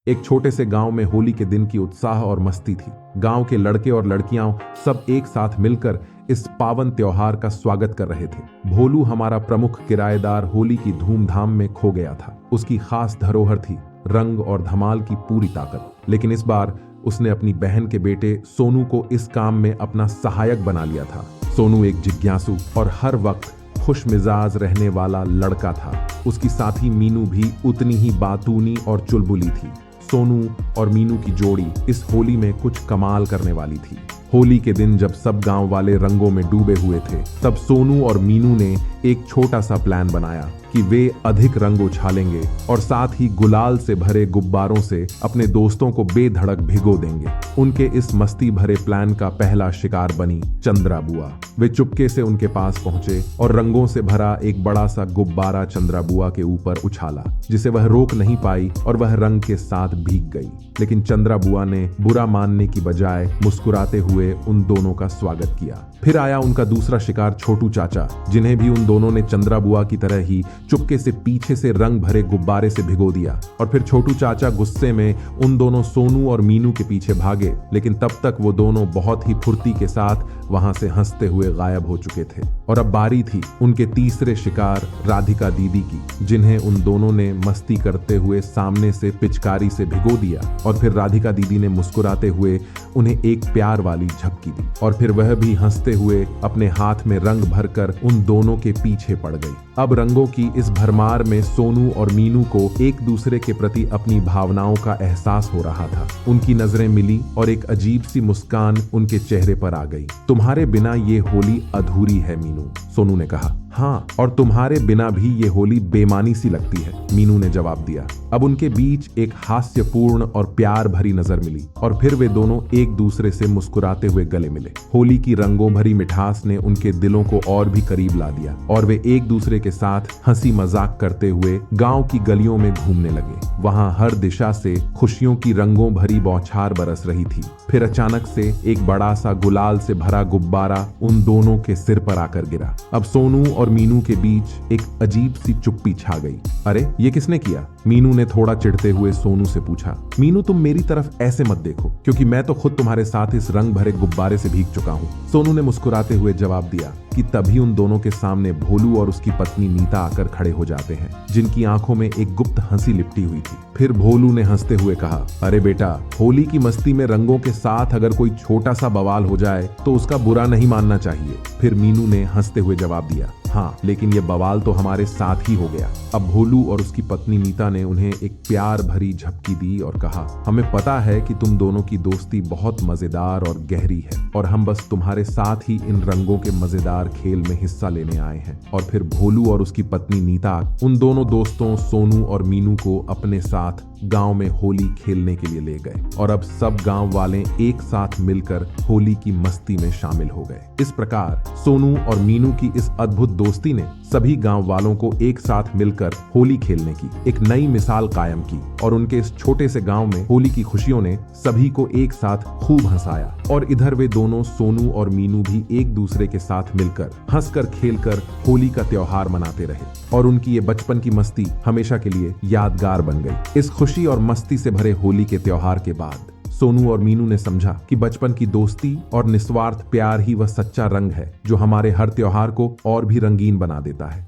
एक छोटे से गांव में होली के दिन की उत्साह और मस्ती थी। गांव के लड़के और लड़कियां सब एक साथ मिलकर इस पावन त्योहार का स्वागत कर रहे थे। भोलू हमारा प्रमुख किराएदार होली की धूमधाम में खो गया था। उसकी खास धरोहर थी रंग और धमाल की पूरी ताकत। लेकिन इस बार उसने अपनी बहन के बेटे सोनू को इस काम में अपना सहायक बना लिया था। सोनू एक जिज्ञासु और हर वक्त खुश मिजाज रहने वाला लड़का था। उसकी साथी मीनू भी उतनी ही बातूनी और चुलबुली थी। सोनू और मीनू की जोड़ी इस होली में कुछ कमाल करने वाली थी। होली के दिन जब सब गांव वाले रंगों में डूबे हुए थे, तब सोनू और मीनू ने एक छोटा सा प्लान बनाया कि वे अधिक रंग उछालेंगे और साथ ही गुलाल से भरे गुब्बारों से अपने दोस्तों को बेधड़क भिगो देंगे। उनके इस मस्ती भरे प्लान का पहला शिकार बनी चंद्रा बुआ। वे चुपके से उनके पास पहुंचे और रंगों से भरा एक बड़ा सा गुब्बारा चंद्रा बुआ के ऊपर उछाला, जिसे वह रोक नहीं पाई और वह रंग के साथ भीग गई। लेकिन चंद्रा बुआ ने बुरा मानने की बजाय मुस्कुराते हुए उन दोनों का स्वागत किया। फिर आया उनका दूसरा शिकार छोटू चाचा, जिन्हें भी उन दोनों ने चंद्रा बुआ की तरह ही चुपके से पीछे से रंग भरे गुब्बारे से भिगो दिया। और फिर छोटू चाचा गुस्से में उन दोनों सोनू और मीनू के पीछे भागे, लेकिन तब तक वो दोनों बहुत ही फुर्ती के साथ वहां से हंसते हुए गायब हो चुके थे। और अब बारी थी उनके तीसरे शिकार राधिका दीदी की, जिन्हें उन दोनों ने मस्ती करते हुए सामने से पिचकारी से भिगो दिया। और फिर राधिका दीदी ने मुस्कुराते हुए उन्हें एक प्यार वाली झपकी दी और फिर वह भी हंसते हुए अपने हाथ में रंग भरकर उन दोनों के पीछे पड़ गई। अब रंगों की इस भरमार में सोनू और मीनू को एक दूसरे के प्रति अपनी भावनाओं का एहसास हो रहा था। उनकी नजरें मिली और एक अजीब सी मुस्कान उनके चेहरे पर आ गई। तुम्हारे बिना ये होली अधूरी है मीनू, सोनू ने कहा। हाँ, और तुम्हारे बिना भी ये होली बेमानी सी लगती है, मीनू ने जवाब दिया। अब उनके बीच एक हास्यपूर्ण और प्यार भरी नजर मिली और फिर वे दोनों एक दूसरे से मुस्कुराते हुए गले मिले। होली की रंगों भरी मिठास ने उनके दिलों को और भी करीब ला दिया और वे एक दूसरे के साथ हंसी मजाक करते हुए गांव की गलियों में घूमने लगे। वहां हर दिशा से खुशियों की रंगों भरी बौछार बरस रही थी। फिर अचानक से एक बड़ा सा गुलाल से भरा गुब्बारा उन दोनों के सिर पर आकर गिरा। अब सोनू और मीनू के बीच एक अजीब सी चुप्पी छा गई। अरे ये किसने किया? मीनू ने थोड़ा चिढ़ते हुए सोनू से पूछा। मीनू, तुम मेरी तरफ ऐसे मत देखो, क्योंकि मैं तो खुद तुम्हारे साथ इस रंग भरे गुब्बारे से भीग चुका हूँ, सोनू ने मुस्कुराते हुए जवाब दिया। कि तभी उन दोनों के सामने भोलू और उसकी पत्नी नीता आकर खड़े हो जाते हैं, जिनकी आंखों में एक गुप्त हंसी लिपटी हुई थी। फिर भोलू ने हंसते हुए कहा, अरे बेटा, होली की मस्ती में रंगों के साथ अगर कोई छोटा सा बवाल हो जाए तो उसका बुरा नहीं मानना चाहिए। फिर मीनू ने हंसते हुए जवाब दिया, हाँ, लेकिन ये बवाल तो हमारे साथ ही हो गया। अब भोलू और उसकी पत्नी नीता ने उन्हें एक प्यार भरी झपकी दी और कहा, हमें पता है कि तुम दोनों की दोस्ती बहुत मजेदार और गहरी है और हम बस तुम्हारे साथ ही इन रंगों के मजेदार खेल में हिस्सा लेने आए हैं। और फिर भोलू और उसकी पत्नी नीता उन दोनों दोस्तों सोनू और मीनू को अपने साथ गांव में होली खेलने के लिए ले गए और अब सब गांव वाले एक साथ मिलकर होली की मस्ती में शामिल हो गए। इस प्रकार सोनू और मीनू की इस अद्भुत दोस्ती ने सभी गांव वालों को एक साथ मिलकर होली खेलने की एक नई मिसाल कायम की और उनके इस छोटे से गांव में होली की खुशियों ने सभी को एक साथ खूब हंसाया। और इधर वे दोनों सोनू और मीनू भी एक दूसरे के साथ मिलकर हंसकर खेलकर होली का त्योहार मनाते रहे और उनकी ये बचपन की मस्ती हमेशा के लिए यादगार बन गई। इस खुशी और मस्ती से भरे होली के त्योहार के बाद सोनू और मीनू ने समझा कि बचपन की दोस्ती और निस्वार्थ प्यार ही वह सच्चा रंग है जो हमारे हर त्योहार को और भी रंगीन बना देता है।